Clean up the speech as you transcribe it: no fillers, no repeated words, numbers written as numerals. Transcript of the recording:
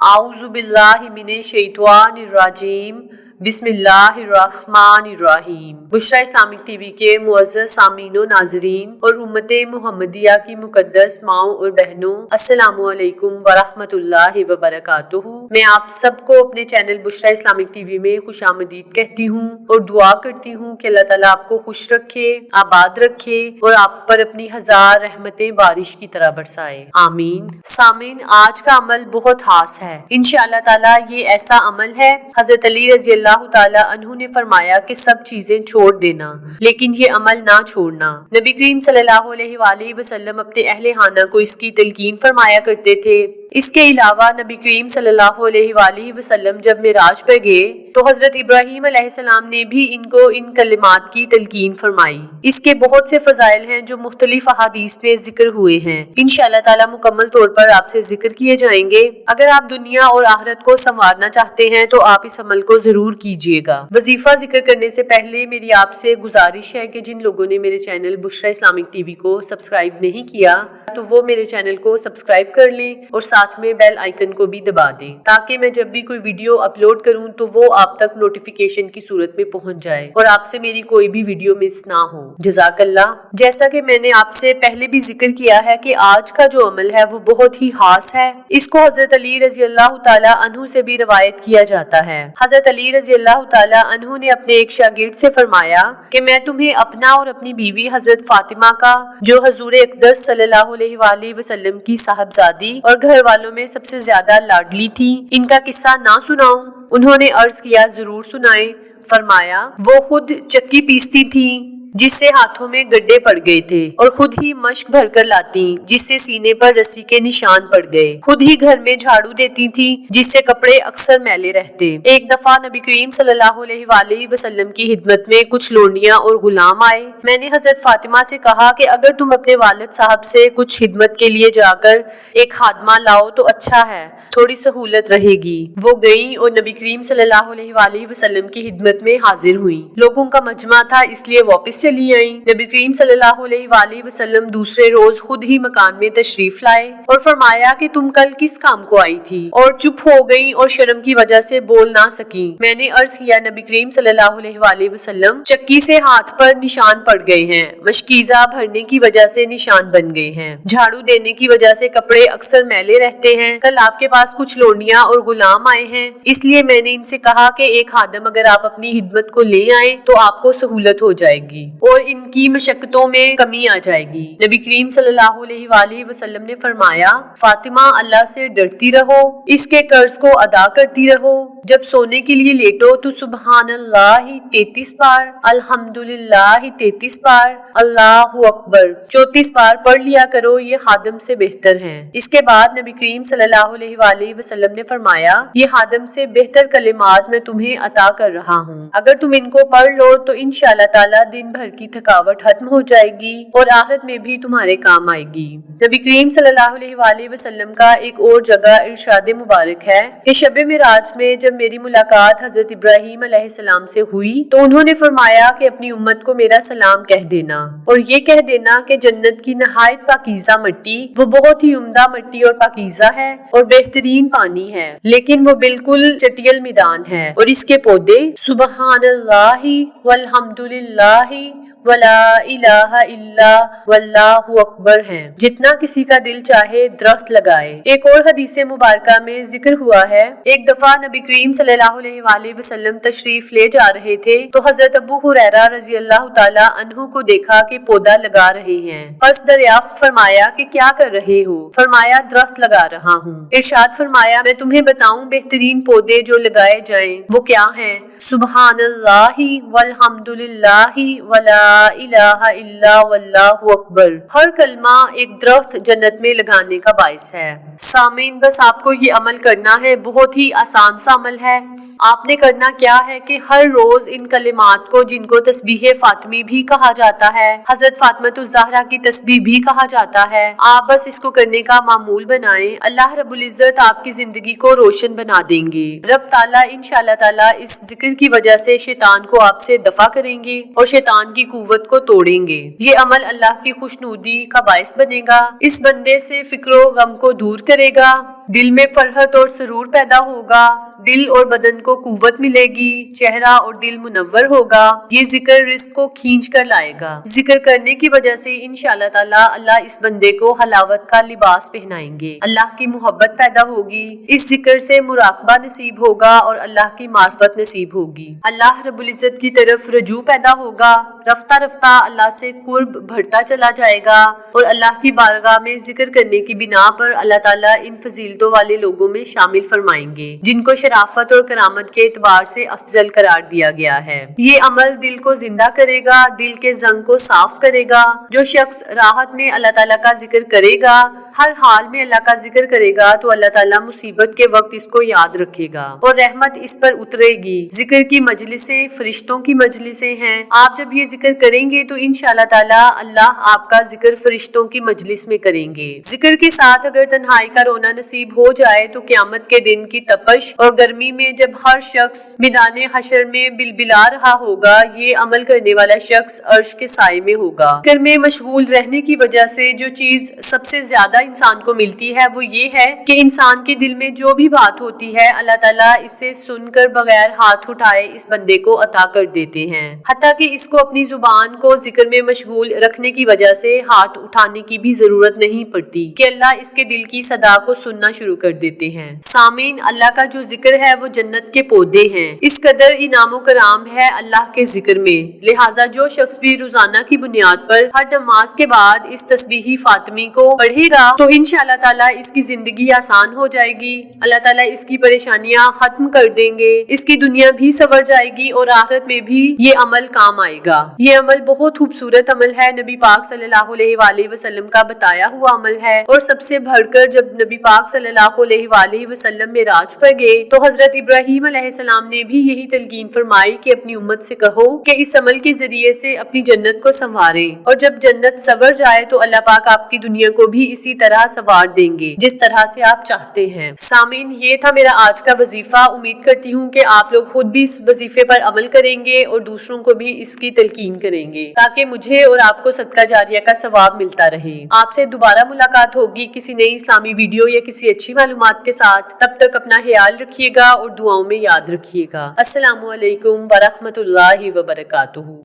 आऊज़ु बिल्लाहि मिनश शैतानिर रजीम बिस्मिल्लाहिर्रहमानिर्रहीम। Bushra Islamic TV के मुअज़्ज़ज़ सामीनो नाज़रीन और उम्मते मुहम्मदिया की मुक़द्दस माओं और बहनों, अस्सलामु अलैकुम वरहमतुल्लाहि वबरकातुहू। मैं आप सबको अपने चैनल बुशरा इस्लामिक टीवी में खुशामदीद कहती हूँ और दुआ करती हूँ कि अल्लाह ताला आपको खुश रखे, आबाद रखे और आप पर अपनी हजार रहमतें बारिश की तरह बरसाए, आमीन। सामीन, आज का अमल बहुत खास है। इंशाअल्लाह ताला ये ऐसा अमल है, हज़रत अली रज़ी अल्लाह ताला अन्हु ने फरमाया कि सब चीजें छोड़ देना, लेकिन ये अमल ना छोड़ना। नबी करीम सल्लल्लाहु अलैहि वसल्लम अपने अहले खाना को इसकी तलकीन फरमाया करते थे। इसके अलावा नबी करीम सल्लल्लाहु अलैहि वसल्लम जब मिराज पर गए तो हजरत इब्राहीम अलैहिस्सलाम ने भी इनको इन कलिमात की तलकीन फरमाई। इसके बहुत से फजाइल हैं जो मुख्तलिफ अहादीस में जिक्र हुए हैं। इंशाअल्लाह ताला मुकम्मल तौर पर आपसे जिक्र किए जाएंगे। अगर आप दुनिया और आखिरत को संवारना चाहते हैं तो आप इस अमल को जरूर कीजिएगा। वजीफा जिक्र करने से पहले मेरी आपसे गुजारिश है कि जिन लोगों ने मेरे चैनल बुशरा इस्लामिक टीवी को सब्सक्राइब नहीं किया तो वो मेरे चैनल को सब्सक्राइब कर लें और साथ में बेल आइकन को भी दबा दें, ताकि मैं जब भी कोई वीडियो अपलोड करूं तो वो आप तक नोटिफिकेशन की सूरत में पहुंच जाए और आपसे मेरी कोई भी वीडियो मिस ना हो। जज़ाकल्लाह। जैसा कि मैंने आपसे पहले भी जिक्र किया है कि आज का जो अमल है वो बहुत ही खास है। इसको हजरत अली रज़ी अल्लाह ताला अन्हु से भी रवायत किया जाता है। हजरत अली रज़ी अल्लाह ताला अन्हु ने अपने एक शागिर्द से फरमाया कि मैं तुम्हें अपना और अपनी बीवी हजरत फातिमा का, जो हजूर अक़दस सल्लल्लाहु अलैहि वसल्लम की साहबजादी और घर वालों में सबसे ज्यादा लाडली थी, इनका किस्सा ना सुनाऊं? उन्होंने अर्ज किया, जरूर सुनाएं। फरमाया, वो खुद चक्की पीसती थी जिससे हाथों में गड्ढे पड़ गए थे और खुद ही मश्क भरकर लाती जिससे सीने पर रस्सी के निशान पड़ गए, खुद ही घर में झाड़ू देती थी जिससे कपड़े अक्सर मैले रहते। एक दफा नबी करीम सल्लल्लाहु अलैहि वसल्लम की खिदमत में कुछ लोंडियां और गुलाम आए। मैंने हजरत फातिमा से कहा कि अगर तुम अपने वालिद साहब से कुछ खिदमत के लिए जाकर एक खादमा लाओ तो अच्छा है, थोड़ी सहूलत रहेगी। वो गई और नबी करीम सल्लल्लाहु अलैहि वसल्लम की खिदमत में हाजिर हुई। लोगों का मजमा था इसलिए वापस चली आई। नबी करीम सल्लल्लाहु अलैहि वसल्लम दूसरे रोज खुद ही मकान में तशरीफ लाए और फरमाया कि तुम कल किस काम को आई थी, और चुप हो गई और शर्म की वजह से बोल ना सकी। मैंने अर्ज किया, नबी करीम सल्लल्लाहु अलैहि वसल्लम, चक्की से हाथ पर निशान पड़ गए हैं, मशकीजा भरने की वजह से निशान बन गए हैं, झाड़ू देने की वजह से कपड़े अक्सर मैले रहते हैं। कल आपके पास कुछ लोंडियां और गुलाम आए हैं, इसलिए मैंने इनसे कहा कि एक खादम अगर आप अपनी खिदमत को ले आए तो आपको सहूलत हो जाएगी और इनकी मशक्कतों में कमी आ जाएगी। नबी करीम सल्लल्लाहु अलैहि वसल्लम ने फरमाया, फातिमा, अल्लाह से डरती रहो, इसके कर्ज को अदा करती रहो। जब सोने के लिए लेटो तो सुबहानल्लाह 33 बार, अल्हम्दुलिल्लाह 33 बार, अल्लाहु अकबर 34 बार पढ़ लिया करो, ये खादम से बेहतर है। इसके बाद नबी करीम सल्लल्लाहु अलैहि वसल्लम ने फरमाया, ये खादम से बेहतर कलिमात मैं तुम्हें अता कर रहा हूँ, अगर तुम इनको पढ़ लो तो इंशाअल्लाह ताला दिन भर की थकावट खत्म हो जाएगी और आखिरत में भी तुम्हारे काम आएगी। नबी करीम सल्लल्लाहु अलैहि वसल्लम का एक और जगह इरशाद मुबारक है कि शब मिराज में जब मेरी मुलाकात हजरत इब्राहीम अलैहिस्सलाम से हुई तो उन्होंने फरमाया कि अपनी उम्मत को मेरा सलाम कह देना और ये कह देना कि जन्नत की नहायत पाकीज़ा मिट्टी, वो बहुत ही उम्दा मिट्टी और पाकीज़ा है और बेहतरीन पानी है, लेकिन वो बिल्कुल चटियल मैदान है और इसके पौधे सुबहानल्लाहि वल्हम्दुलिल्लाहि वला इलाहा इल्ला वल्लाहु अकबर हैं। जितना किसी का दिल चाहे दरख्त लगाए। एक और हदीसे मुबारका में जिक्र हुआ है, एक दफा नबी करीम सल्लल्लाहु अलैहि वसल्लम तशरीफ ले जा रहे थे तो हजरत अबू हुरैरा रज़ी अल्लाह ताला अन्हु को देखा कि पौधा लगा रहे हैं। बस दरियाफ्त फरमाया कि क्या कर रहे हो? फरमाया, दरख्त लगा रहा हूँ। इरशाद फरमाया, मैं तुम्हें बताऊं बेहतरीन पौधे जो लगाए जाएं वो क्या हैं? सुबहानल्लाहि वल्हम्दुलिल्लाहि वला इलाहा इल्ला वल्लाहु अकबर। हर कलमा एक दरख्त जन्नत में लगाने का बाइस है। सामीन, बस आपको ये अमल करना है, बहुत ही आसान सा अमल है। आपने करना क्या है कि हर रोज इन कलिमात को, जिनको तस्बीह फातिमी भी कहा जाता है, हजरत फातिमा ज़हरा की तस्बीह भी कहा जाता है, आप बस इसको करने का मामूल बनाएं। अल्लाह रब्बुल इज्जत आपकी जिंदगी को रोशन बना देंगे। रब ताला इंशाअल्लाह ताला इस जिक्र की वजह से शैतान को आपसे दफा करेंगे और शैतान की कुव्वत को तोड़ेंगे। ये अमल अल्लाह की खुशनुदी का बाइस बनेगा, इस बंदे से फिक्रो गम को दूर करेगा, دل میں فرحت اور سرور پیدا ہوگا، دل اور بدن کو قوت ملے گی، چہرہ اور دل منور ہوگا۔ یہ ذکر رزق کو کھینچ کر لائے گا۔ ذکر کرنے کی وجہ سے انشاءاللہ تعالی اللہ اس بندے کو حلاوت کا لباس پہنائیں گے، اللہ کی محبت پیدا ہوگی، اس ذکر سے مراقبہ نصیب ہوگا اور اللہ کی معرفت نصیب ہوگی، اللہ رب العزت کی طرف رجوع پیدا ہوگا، رفتہ رفتہ اللہ سے قرب بڑھتا چلا جائے گا اور اللہ کی بارگاہ میں ذکر کرنے کی بنا پر اللہ تعالیٰ ان فضیلتوں والے لوگوں میں شامل فرمائیں گے جن کو شرافت اور کرامت کے اعتبار سے افضل قرار دیا گیا ہے۔ یہ عمل دل کو زندہ کرے گا، دل کے زنگ کو صاف کرے گا۔ جو شخص راحت میں اللہ تعالیٰ کا ذکر کرے گا، ہر حال میں اللہ کا ذکر کرے گا تو اللہ تعالیٰ مصیبت کے وقت اس کو یاد رکھے گا اور رحمت اس پر اترے گی۔ ذکر کی مجلسیں فرشتوں کی مجلسیں ہیں، آپ جب یہ ذکر کریں گے تو انشاءاللہ تعالیٰ اللہ آپ کا ذکر فرشتوں کی مجلس میں کریں گے۔ ذکر کے ساتھ اگر تنہائی کا رونا نصیب ہو جائے تو قیامت کے دن کی تپش اور گرمی میں جب ہر شخص میدان حشر میں بلبلا رہا ہوگا، یہ عمل کرنے والا شخص عرش کے سائے میں ہوگا۔ ذکر میں مشغول رہنے کی وجہ سے جو چیز سب سے زیادہ انسان کو ملتی ہے وہ یہ ہے کہ انسان کے دل میں جو بھی بات ہوتی ہے اللہ تعالیٰ اسے سن کر بغیر ہاتھ اٹھائے اس بندے کو عطا کر دیتے ہیں، حتیٰ کہ اس کو اپنی زبان کو ذکر میں مشغول رکھنے کی وجہ سے ہاتھ اٹھانے کی بھی ضرورت نہیں پڑتی کہ اللہ اس کے دل کی صدا کو سننا شروع کر دیتے ہیں۔ سامعین، اللہ کا جو ذکر ہے وہ جنت کے پودے ہیں، اس قدر انعام و کرام ہے اللہ کے ذکر میں، لہٰذا جو شخص بھی روزانہ کی بنیاد پر ہر نماز کے بعد اس تسبیح فاطمی کو پڑھے گا تو انشاءاللہ تعالیٰ اس کی زندگی آسان ہو جائے گی، اللہ تعالیٰ اس کی پریشانیاں ختم کر دیں گے، اس کی دنیا بھی سنور جائے گی اور آخرت میں بھی یہ عمل کام آئے گا۔ یہ عمل بہت خوبصورت عمل ہے، نبی پاک صلی اللہ علیہ وآلہ وسلم کا بتایا ہوا عمل ہے، اور سب سے بڑھ کر جب نبی پاک صلی اللہ علیہ وآلہ وسلم معراج پر گئے تو حضرت ابراہیم علیہ السلام نے بھی یہی تلقین فرمائی کہ اپنی امت سے کہو کہ اس عمل کے ذریعے سے اپنی جنت کو سنواریں، اور جب جنت سنور جائے تو اللہ پاک آپ کی دنیا کو بھی اسی طرح سنوار دیں گے جس طرح سے آپ چاہتے ہیں۔ سامعین، یہ تھا میرا آج کا وظیفہ، امید کرتی ہوں کہ آپ لوگ خود بھی اس وظیفے پر عمل کریں گے اور دوسروں کو بھی اس کی تلقین کریں گے تاکہ مجھے اور آپ کو صدقہ جاریہ کا ثواب ملتا رہے۔ آپ سے دوبارہ ملاقات ہوگی کسی نئی اسلامی ویڈیو یا کسی اچھی معلومات کے ساتھ، تب تک اپنا خیال رکھیے گا اور دعاؤں میں یاد رکھیے گا۔ السلام علیکم ورحمۃ اللہ وبرکاتہ۔